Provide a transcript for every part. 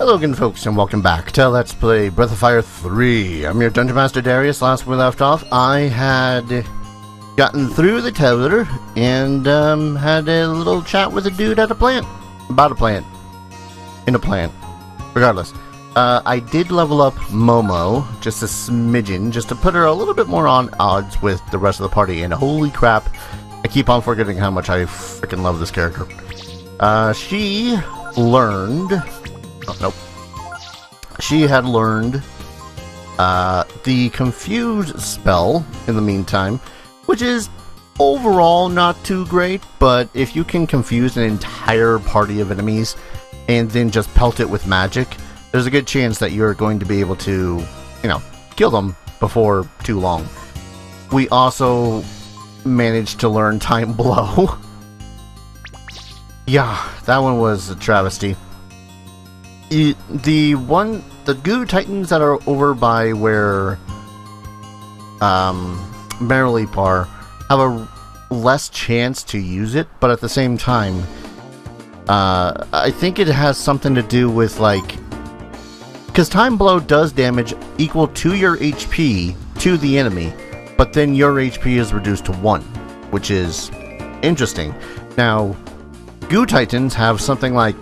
Hello again, folks, and welcome back to Let's Play Breath of Fire 3. I'm your Dungeon Master Darius. Last we left off, I had gotten through the tether and had a little chat with a dude at a plant. About a plant. In a plant. Regardless. I did level up Momo, just a smidgen, just to put her a little bit more on odds with the rest of the party, and holy crap, I keep on forgetting how much I freaking love this character. She learned... Oh, nope. She had learned the Confuse spell in the meantime, which is overall not too great, but if you can confuse an entire party of enemies and then just pelt it with magic, there's a good chance that you're going to be able to, kill them before too long. We also managed to learn Time Blow. Yeah, that one was a travesty. The goo titans that are over by where Merrily Par have a less chance to use it, but at the same time, I think it has something to do with, like, because Time Blow does damage equal to your HP to the enemy, but then your HP is reduced to 1, which is interesting. Now, goo titans have something like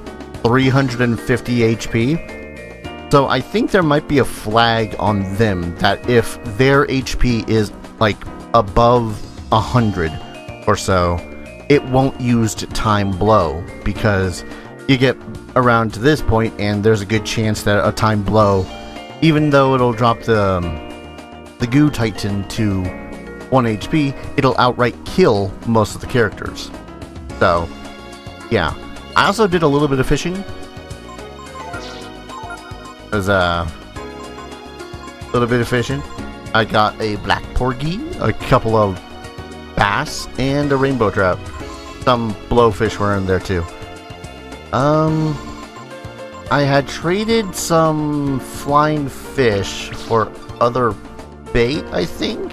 350 HP, so I think there might be a flag on them that if their HP is like above 100 or so, it won't use Time Blow, because you get around to this point and there's a good chance that a Time Blow, even though it'll drop the goo titan to 1 HP, it'll outright kill most of the characters. So yeah, I also did a little bit of fishing. There's a little bit of fishing. I got a black porgy, a couple of bass, and a rainbow trout. Some blowfish were in there too. I had traded some flying fish for other bait, I think.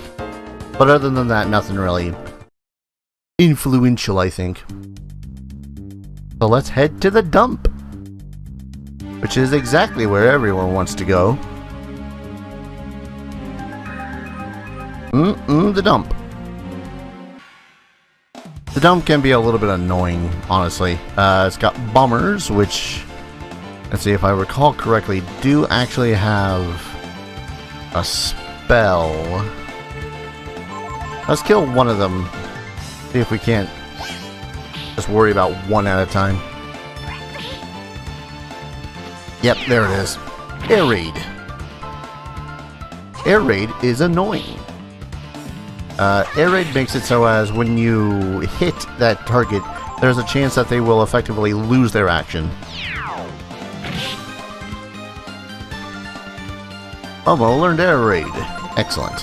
But other than that, nothing really influential, I think. So let's head to the dump, which is exactly where everyone wants to go. The dump. The dump can be a little bit annoying, honestly. It's got bombers, which, let's see, if I recall correctly, do actually have a spell. Let's kill one of them. See if we can't just worry about one at a time. Yep, there it is. Air Raid. Air Raid is annoying. Air Raid makes it so as when you hit that target, there's a chance that they will effectively lose their action. Momo learned Air Raid. Excellent.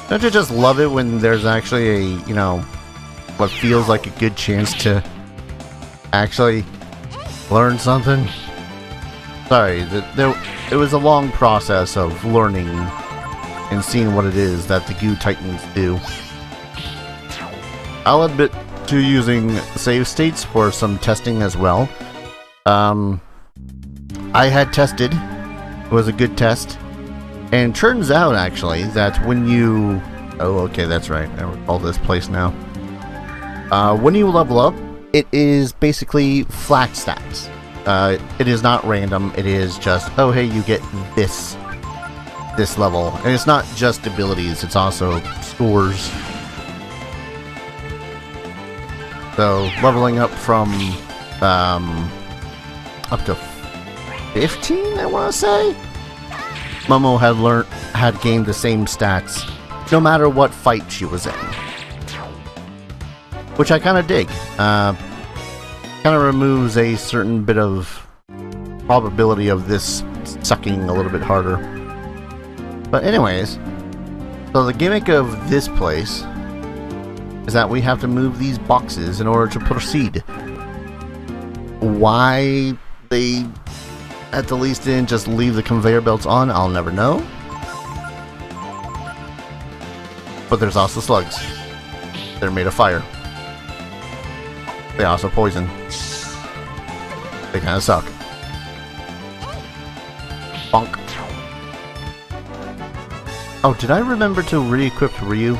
Don't you just love it when there's actually a, what feels like a good chance to actually learn something? Sorry, it was a long process of learning and seeing what it is that the goo titans do. I'll admit to using save states for some testing as well. I had tested. It was a good test. And turns out, actually, that when you... Oh, okay, that's right. I recall this place now. When you level up, it is basically flat stats. It is not random. It is just, oh, hey, you get this level. And it's not just abilities, it's also scores. So, leveling up from up to 15, I want to say? Momo had gained the same stats no matter what fight she was in, which I kind of dig. Kind of removes a certain bit of probability of this sucking a little bit harder. But anyways, so the gimmick of this place is that we have to move these boxes in order to proceed. Why they at the least didn't just leave the conveyor belts on, I'll never know. But there's also slugs. They're made of fire. They also poison. They kind of suck. Bonk. Oh, did I remember to re-equip Ryu?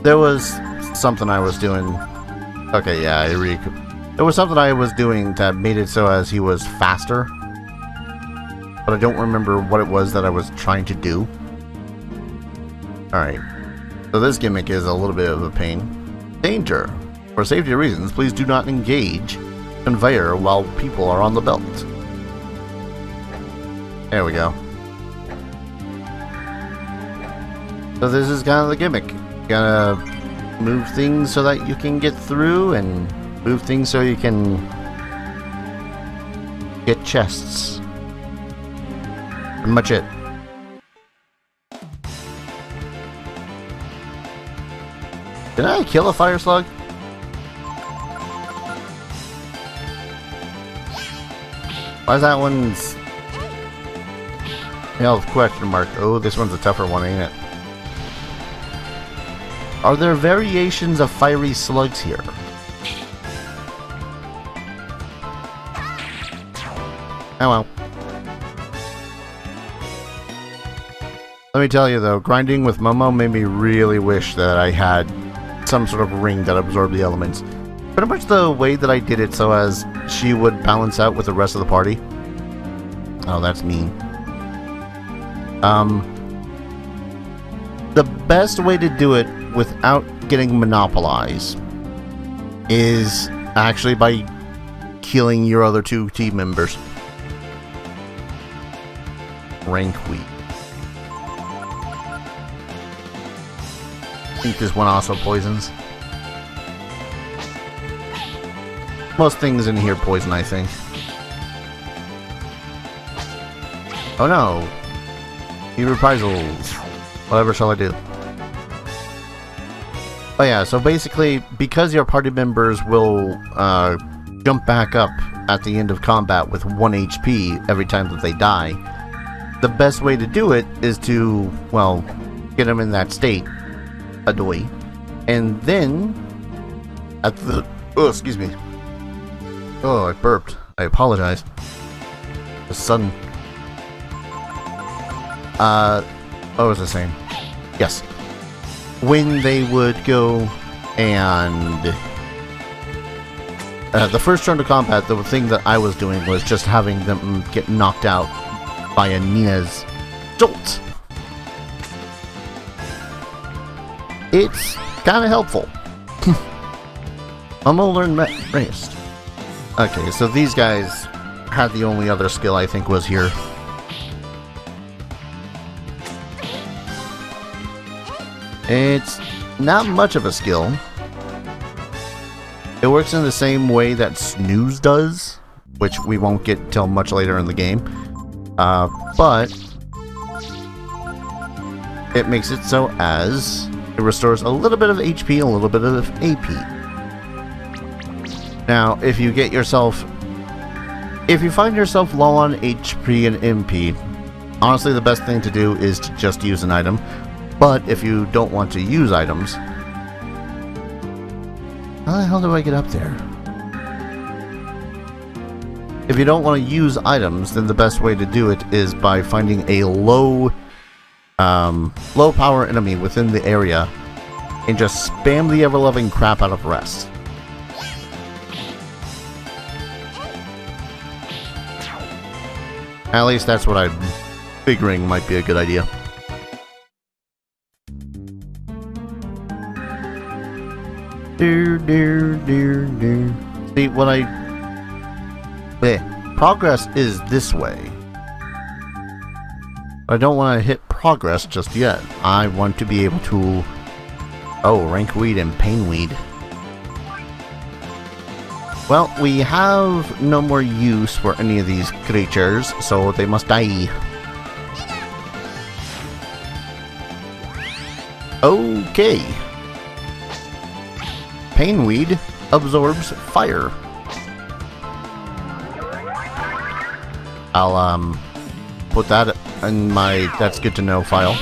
There was something I was doing. Okay, yeah, I re-equipped. There was something I was doing that made it so as he was faster. But I don't remember what it was that I was trying to do. Alright. So this gimmick is a little bit of a pain. Danger. For safety reasons, please do not engage conveyor while people are on the belt. There we go. So this is kind of the gimmick. You gotta move things so that you can get through, and move things so you can get chests. Pretty much it. Did I kill a fire slug? Why is that one's health question mark? Oh, this one's a tougher one, ain't it? Are there variations of fiery slugs here? Oh well. Let me tell you though, grinding with Momo made me really wish that I had some sort of ring that absorbed the elements. Pretty much the way that I did it so as she would balance out with the rest of the party. Oh, that's mean. The best way to do it without getting monopolized is actually by killing your other two team members. Rank wheat. I think this one also poisons. Most things in here poison, I think. Oh no! He reprisals. Whatever shall I do? Oh yeah, so basically, because your party members will jump back up at the end of combat with 1 HP every time that they die, the best way to do it is to, well, get them in that state, adoy, and then, at the, oh, excuse me. Oh, I burped. I apologize. The sun. What was I saying? Yes. When they would go and... the first turn of combat, the thing that I was doing was just having them get knocked out by a Nina's jolt. It's kind of helpful. I'm gonna learn rest. Okay, so these guys had the only other skill I think was here. It's not much of a skill. It works in the same way that Snooze does, which we won't get till much later in the game. But it makes it so as it restores a little bit of HP and a little bit of AP. Now, if you find yourself low on HP and MP, honestly the best thing to do is to just use an item. But if you don't want to use items, how the hell do I get up there? If you don't want to use items, then the best way to do it is by finding a low power enemy within the area and just spam the ever-loving crap out of rest. At least that's what I'm figuring might be a good idea. See, what progress is this way. I don't want to hit progress just yet. I want to be able to... Oh, rank weed and pain weed. Well, we have no more use for any of these creatures, so they must die. Okay. Painweed absorbs fire. I'll put that in my that's good to know file.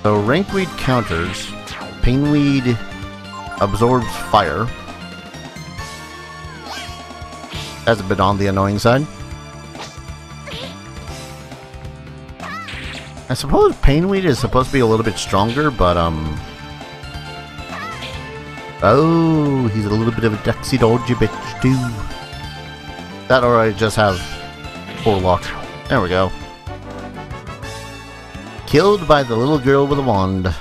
So rankweed counters, painweed absorbs fire, That's a bit on the annoying side. I suppose Painweed is supposed to be a little bit stronger, but oh, he's a little bit of a ducksy dodgy bitch too. That or I just have Warlock. There we go. Killed by the little girl with a wand.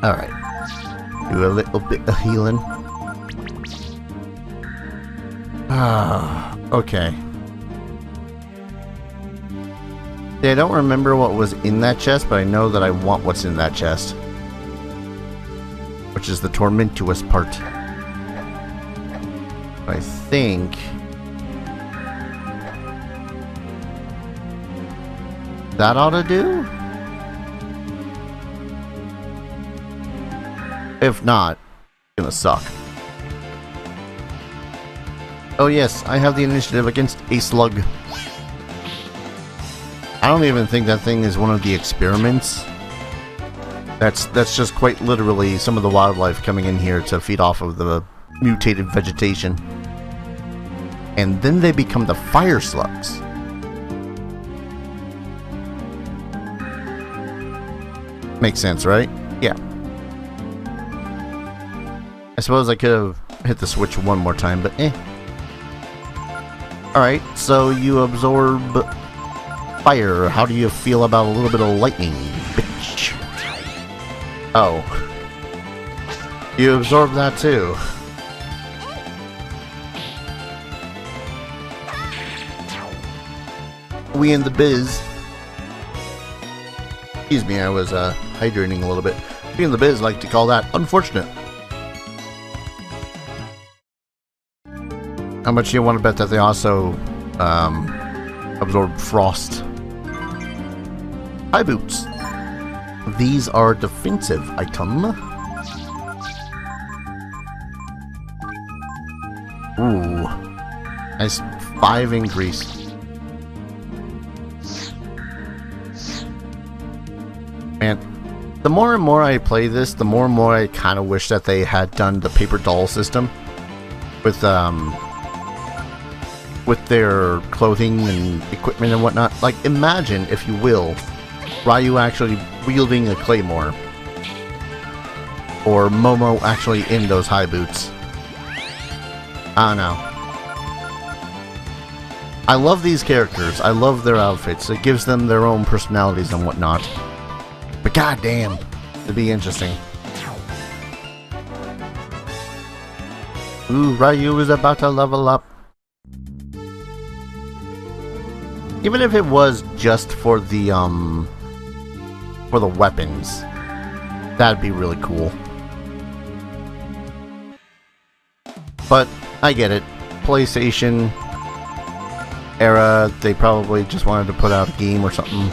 Alright. Do a little bit of healing. Ah, okay. Yeah, I don't remember what was in that chest, but I know that I want what's in that chest. Which is the tormentuous part. I think that ought to do? If not, it's gonna suck. Oh yes, I have the initiative against a slug. I don't even think that thing is one of the experiments. That's just quite literally some of the wildlife coming in here to feed off of the mutated vegetation. And then they become the fire slugs. Makes sense, right? Yeah. I suppose I could have hit the switch one more time, but eh. Alright, so you absorb fire. How do you feel about a little bit of lightning, bitch? Oh. You absorb that too. We in the biz. Excuse me, I was hydrating a little bit. We in the biz like to call that unfortunate. How much do you want to bet that they also absorb frost? High boots. These are defensive item. Ooh. Nice 5 increase. Man, the more and more I play this, the more and more I kind of wish that they had done the paper doll system with their clothing and equipment and whatnot. Like, imagine, if you will, Ryu actually wielding a claymore, or Momo actually in those high boots. I don't know. I love these characters. I love their outfits. It gives them their own personalities and whatnot. But goddamn, it'd be interesting. Ooh, Ryu is about to level up. Even if it was just for the weapons, that'd be really cool. But I get it. PlayStation era, they probably just wanted to put out a game or something.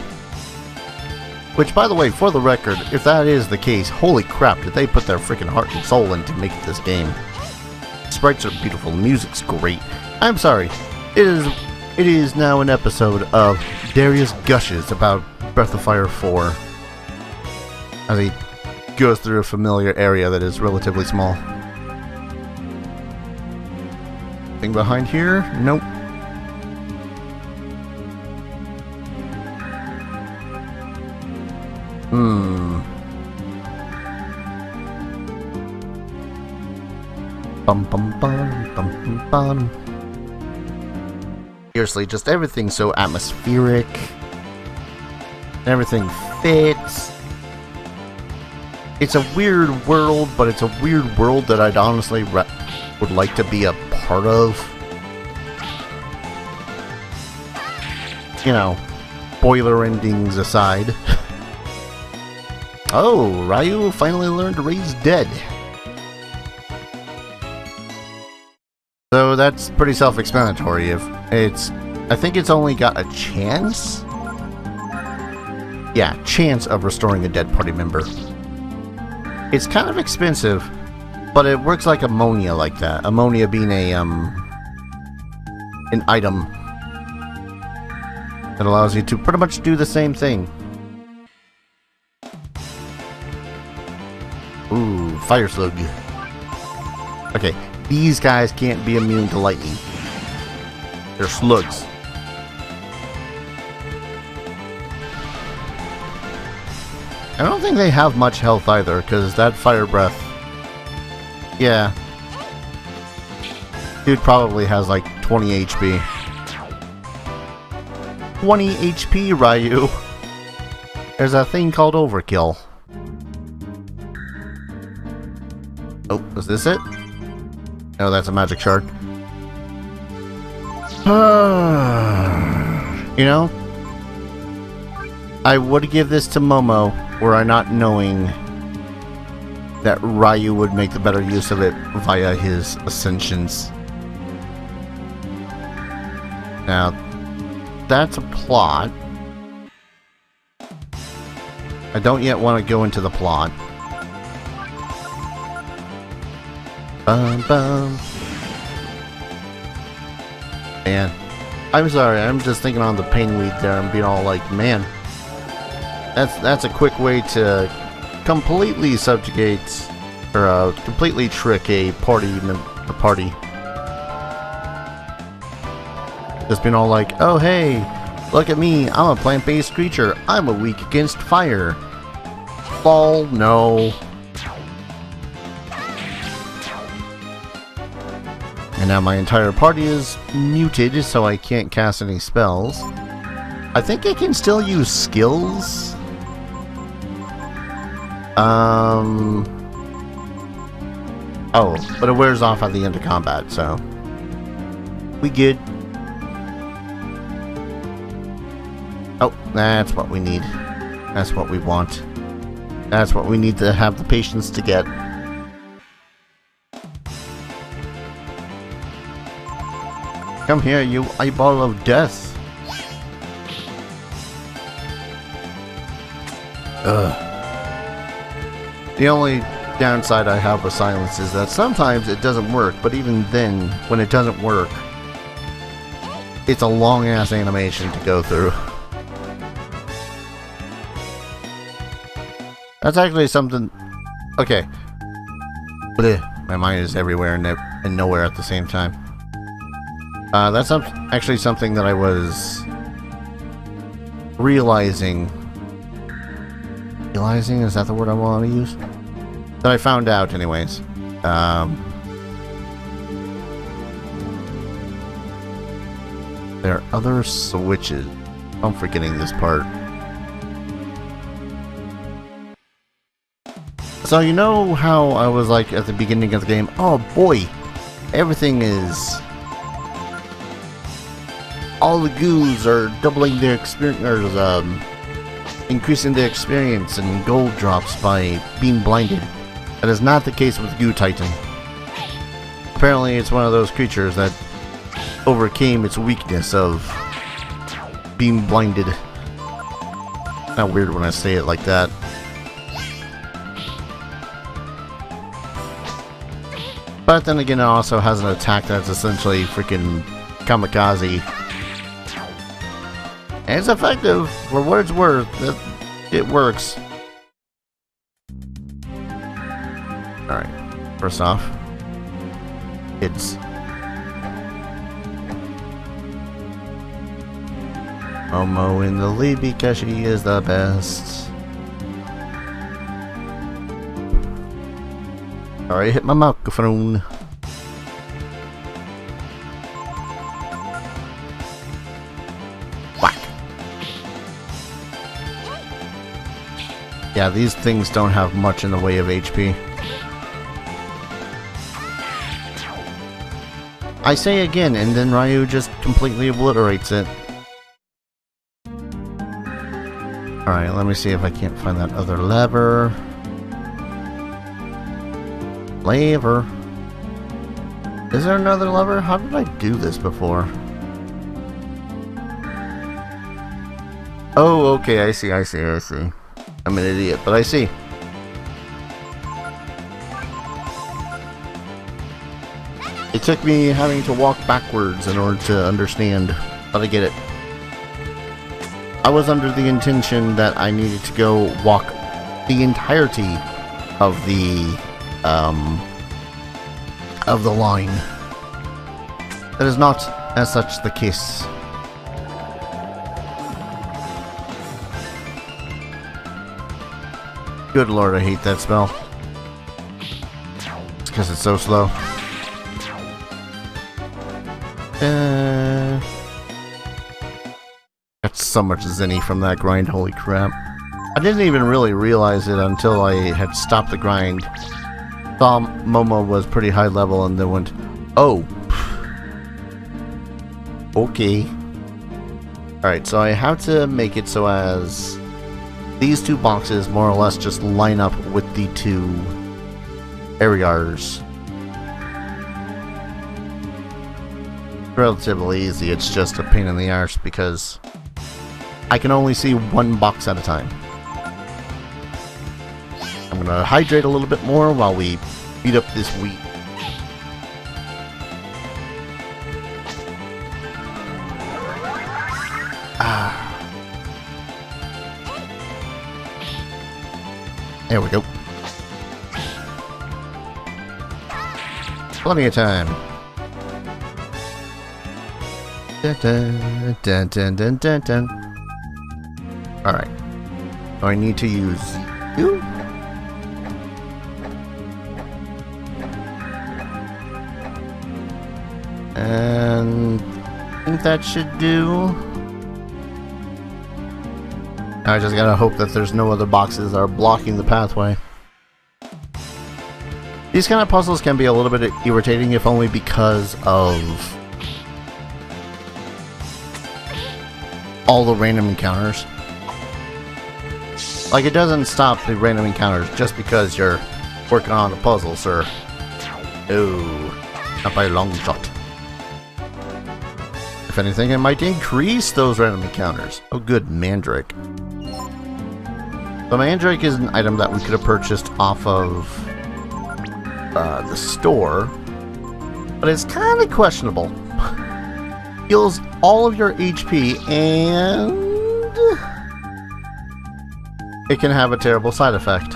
Which, by the way, for the record, if that is the case, holy crap, did they put their freaking heart and soul into making this game. Sprites are beautiful, the music's great. I'm sorry, it is now an episode of Darius Gushes about Breath of Fire 4. As he goes through a familiar area that is relatively small. Thing behind here? Nope. Bum bum bum bum bum. Seriously, just everything's so atmospheric. Everything fits. It's a weird world, but it's a weird world that I'd honestly would like to be a part of. You know, spoiler endings aside. Oh, Ryu finally learned to raise dead. So that's pretty self-explanatory. I think it's only got a chance? Yeah, chance of restoring a dead party member. It's kind of expensive, but it works like ammonia like that. Ammonia being an item that allows you to pretty much do the same thing. Ooh, fire slug. Okay, These guys can't be immune to lightning. They're slugs. I don't think they have much health either, because that fire breath... Yeah. Dude probably has like 20 HP. 20 HP, Ryu. There's a thing called overkill. Oh, is this it? No, that's a magic shard. You know, I would give this to Momo were I not knowing that Ryu would make the better use of it via his ascensions. Now, that's a plot. I don't yet want to go into the plot. Bum, bum. Man, I'm sorry, I'm just thinking on the painweed there and being all like, man, that's a quick way to completely subjugate or completely trick a party. Just being all like, oh hey, look at me, I'm a plant-based creature, I'm a weak against fire. Fall, no. And now my entire party is muted, so I can't cast any spells. I think I can still use skills. Oh, but it wears off at the end of combat, so we good. Oh, that's what we need. That's what we want. That's what we need to have the patience to get. Come here, you eyeball of death. Ugh. The only downside I have with silence is that sometimes it doesn't work, but even then, when it doesn't work, it's a long-ass animation to go through. That's actually something... Okay. Blech. My mind is everywhere and nowhere at the same time. That's actually something that I was realizing. Realizing? Is that the word I want to use? That I found out, anyways. There are other switches. I'm forgetting this part. So you know how I was like at the beginning of the game, oh boy, everything is... all the goos are doubling their experience, or increasing their experience and gold drops by being blinded. That is not the case with Goo Titan. Apparently it's one of those creatures that overcame its weakness of being blinded. Not weird when I say it like that. But then again, it also has an attack that's essentially freaking kamikaze. And it's effective for what it's worth. It works. Alright, first off, it's Momo in the lead because she is the best. Sorry, I hit my microphone. Whack. Yeah, these things don't have much in the way of HP. I say again, and then Ryu just completely obliterates it. Alright, let me see if I can't find that other lever. Lever. Is there another lever? How did I do this before? Oh, okay, I see. I'm an idiot, but I see. It took me having to walk backwards in order to understand, but I get it. I was under the intention that I needed to go walk the entirety of the of the line. That is not, as such, the case. Good lord, I hate that spell. It's because it's so slow. Got so much zinny from that grind, holy crap. I didn't even really realize it until I had stopped the grind. Saw Momo was pretty high level and then went, oh. Okay. Alright, so I have to make it so as these two boxes more or less just line up with the two areas. Relatively easy, it's just a pain in the arse because I can only see one box at a time. I'm gonna hydrate a little bit more while we beat up this wheat. There we go. Plenty of time. Dun, dun, dun, dun, dun, dun, dun. Alright. So I need to use you. And I think that should do. I just gotta hope that there's no other boxes that are blocking the pathway. These kind of puzzles can be a little bit irritating, if only because of all the random encounters. Like, it doesn't stop the random encounters just because you're working on a puzzle, sir. Oh, not by a long shot. If anything, it might increase those random encounters. Oh good, Mandrake. So Mandrake is an item that we could have purchased off of the store, but it's kind of questionable. Heals all of your HP, and it can have a terrible side effect.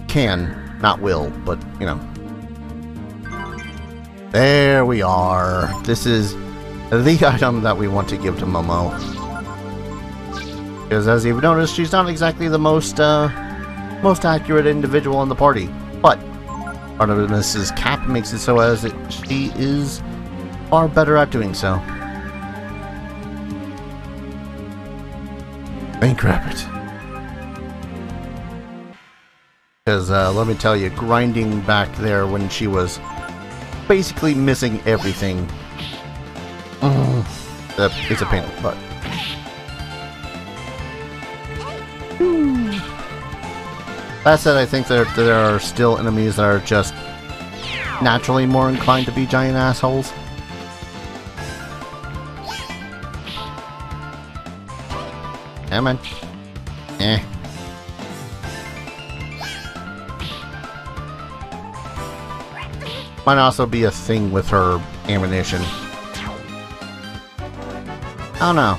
Can, not will, but you know. There we are. This is the item that we want to give to Momo. Because as you've noticed, she's not exactly the most accurate individual in the party. But Artemis's cap makes it so as she is far better at doing so. Bank Rabbit. Because let me tell you, grinding back there when she was basically missing everything. It's a pain in the butt. That said, I think there are still enemies that are just naturally more inclined to be giant assholes. Come on. Might also be a thing with her ammunition. I don't know.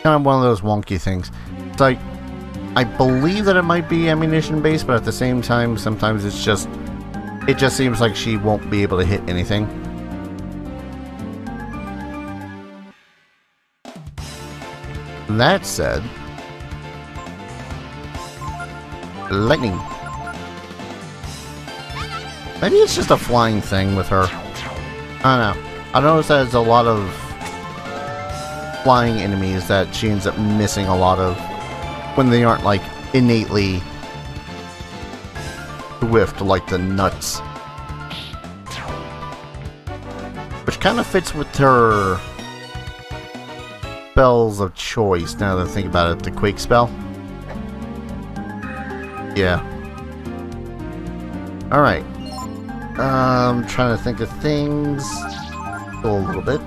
Kind of one of those wonky things. It's like, I believe that it might be ammunition based, but at the same time, sometimes it just seems like she won't be able to hit anything. That said, lightning. Maybe it's just a flying thing with her. I don't know. I noticed that there's a lot of flying enemies that she ends up missing a lot of when they aren't like innately swift like the nuts. Which kind of fits with her spells of choice now that I think about it. The Quake spell. Yeah. Alright. I'm trying to think of things. Go a little bit.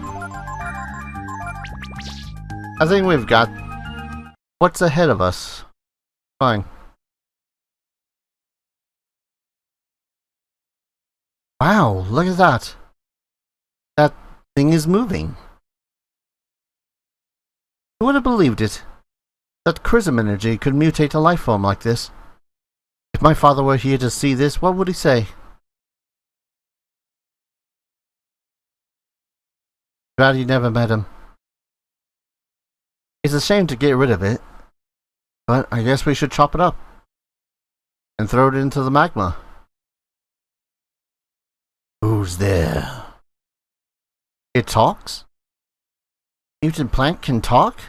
I think we've got what's ahead of us. Fine. Wow, look at that. That thing is moving. Who would have believed it? That chrism energy could mutate a life form like this. If my father were here to see this, what would he say? Glad you never met him. It's a shame to get rid of it, but I guess we should chop it up and throw it into the magma. Who's there? It talks? Mutant plant can talk?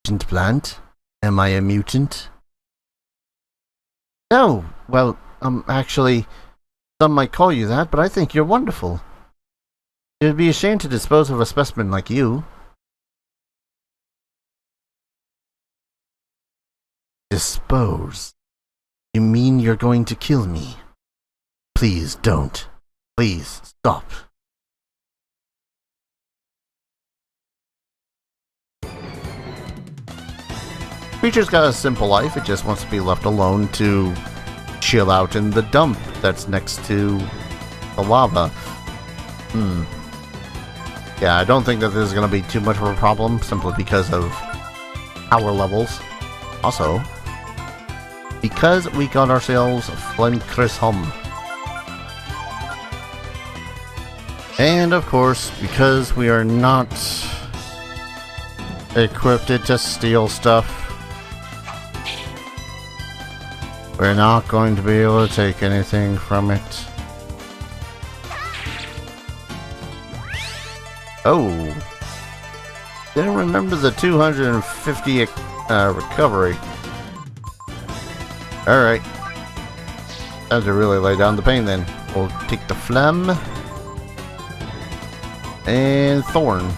Mutant plant? Am I a mutant? No, well, actually, some might call you that, but I think you're wonderful. It would be a shame to dispose of a specimen like you. Dispose? You mean you're going to kill me? Please don't. Please, stop. Creature's got a simple life, it just wants to be left alone to chill out in the dump that's next to the lava. Yeah, I don't think that this is going to be too much of a problem, simply because of power levels. Also, because we got ourselves Flame Chris Hum. And of course, because we are not equipped to steal stuff, we're not going to be able to take anything from it. Oh, didn't remember the 250 recovery. Alright, time to really lay down the pain then. We'll take the phlegm and thorn.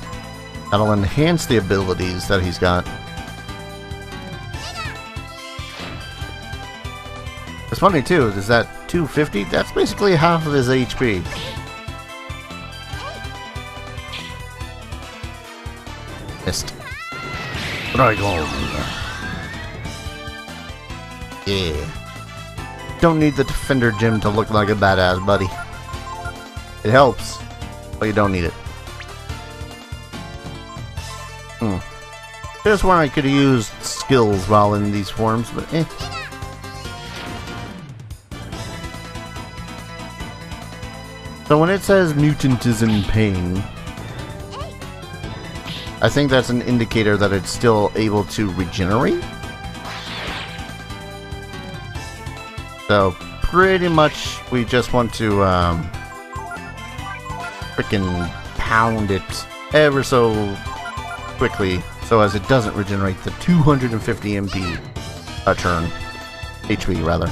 That'll enhance the abilities that he's got. It's funny too, is that 250? That's basically half of his HP. Missed. Dragon. Yeah. Don't need the Defender Gym to look like a badass, buddy. It helps, but you don't need it. Here's where I could have used skills while in these forms, but eh. So when it says mutant is in pain, I think that's an indicator that it's still able to regenerate. So pretty much we just want to frickin' pound it ever so quickly so as it doesn't regenerate the 250 MP a turn. HP rather.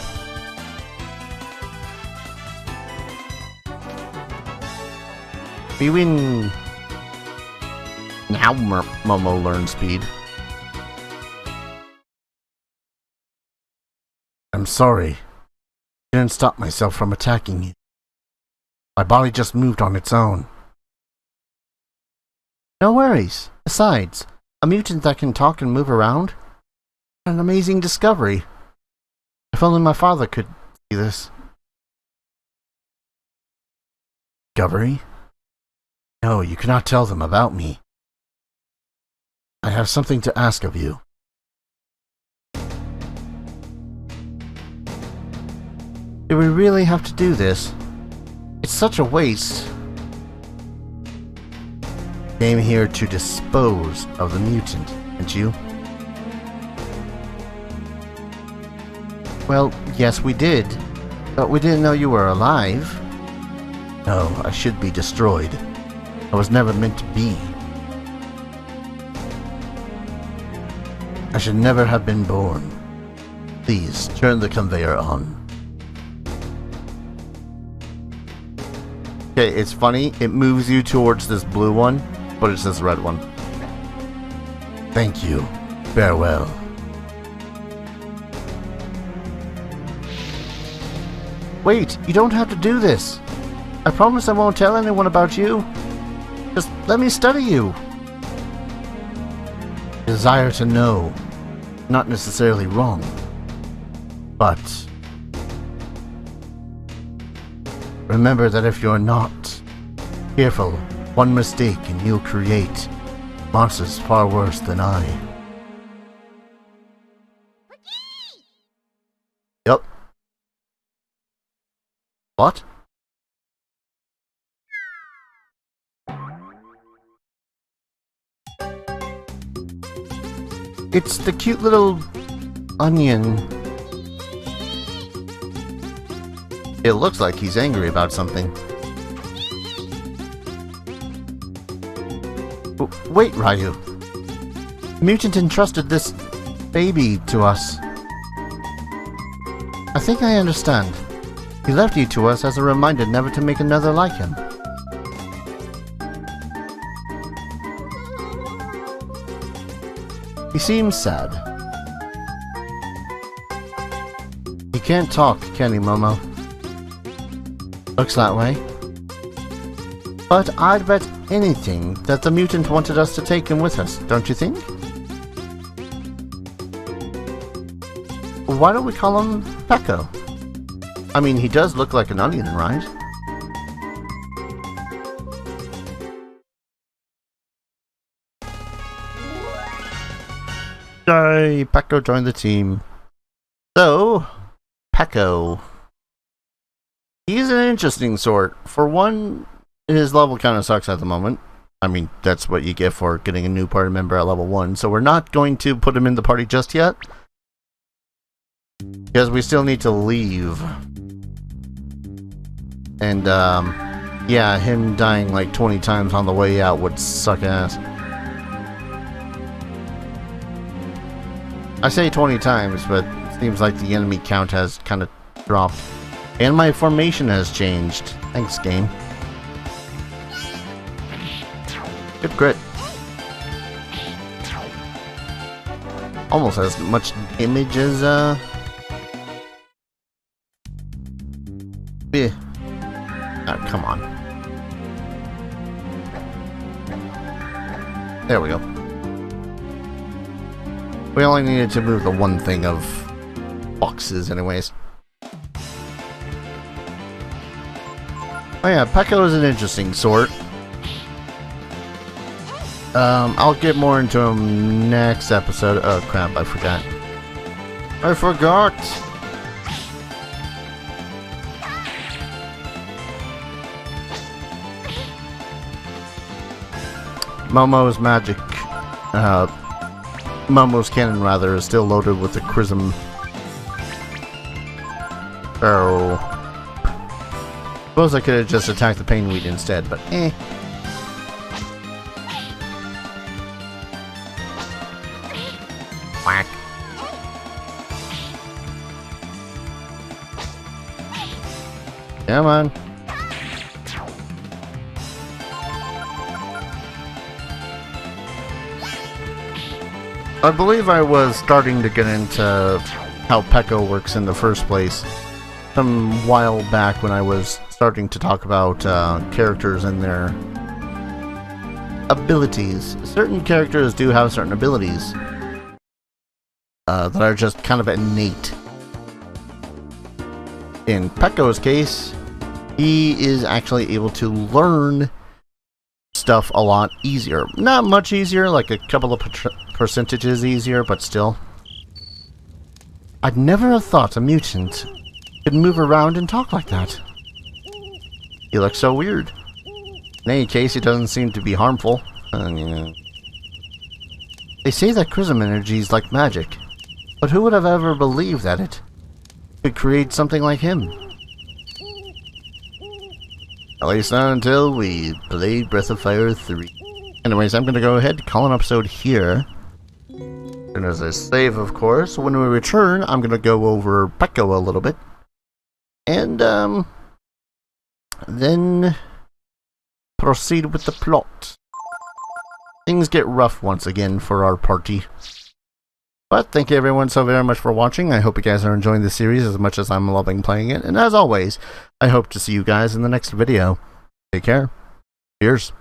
We win. Now Momo learn speed. I'm sorry. I didn't stop myself from attacking you. My body just moved on its own. No worries. Besides, a mutant that can talk and move around? An amazing discovery. If only my father could see this. Discovery? No, you cannot tell them about me. I have something to ask of you. Do we really have to do this? It's such a waste. Came here to dispose of the mutant, didn't you? Well, yes we did, but we didn't know you were alive. No, I should be destroyed. I was never meant to be. I should never have been born. Please, turn the conveyor on. Okay, it's funny, it moves you towards this blue one, but it's this red one. Thank you. Farewell. Wait, you don't have to do this. I promise I won't tell anyone about you. Just let me study you. Desire to know. Not necessarily wrong. But remember that if you're not careful, one mistake and you'll create monsters far worse than I. What? It's the cute little onion. It looks like he's angry about something. Wait, Ryu. The mutant entrusted this baby to us. I think I understand. He left you to us as a reminder never to make another like him. He seems sad. He can't talk, can he, Momo? Looks that way. But I'd bet anything that the mutant wanted us to take him with us, don't you think? Why don't we call him Pecco? I mean, he does look like an onion, right? Yay! Pecco joined the team. So, Pecco. He's an interesting sort. For one, his level kind of sucks at the moment. I mean, that's what you get for getting a new party member at level 1. So we're not going to put him in the party just yet. Because we still need to leave. And, yeah, him dying like 20 times on the way out would suck ass. I say 20 times, but it seems like the enemy count has kind of dropped. And my formation has changed. Thanks, game. Good crit. Almost as much damage as, yeah. Oh, come on. There we go. We only needed to move the one thing of boxes anyways. Oh yeah, Pecco is an interesting sort. I'll get more into him next episode. Oh crap, I forgot. I forgot! Momo's magic, Momo's cannon rather, is still loaded with the chrism. Oh. Suppose I could have just attacked the painweed instead, but eh. Whack. Come on. I believe I was starting to get into how Pecco works in the first place some while back when I was starting to talk about characters and their abilities. Certain characters do have certain abilities that are just kind of innate. In Pecco's case, he is actually able to learn stuff a lot easier. Not much easier, like a couple of percentages easier, but still. I'd never have thought a mutant could move around and talk like that. He looks so weird. In any case, it doesn't seem to be harmful. Yeah. They say that chrism energy is like magic, but who would have ever believed that it could create something like him? At least not until we played Breath of Fire 3. Anyways, I'm going to go ahead and call an episode here. And as a save, of course, when we return, I'm going to go over Pecco a little bit. And, then proceed with the plot. Things get rough once again for our party. But thank you everyone so very much for watching. I hope you guys are enjoying this series as much as I'm loving playing it. And as always, I hope to see you guys in the next video. Take care. Cheers.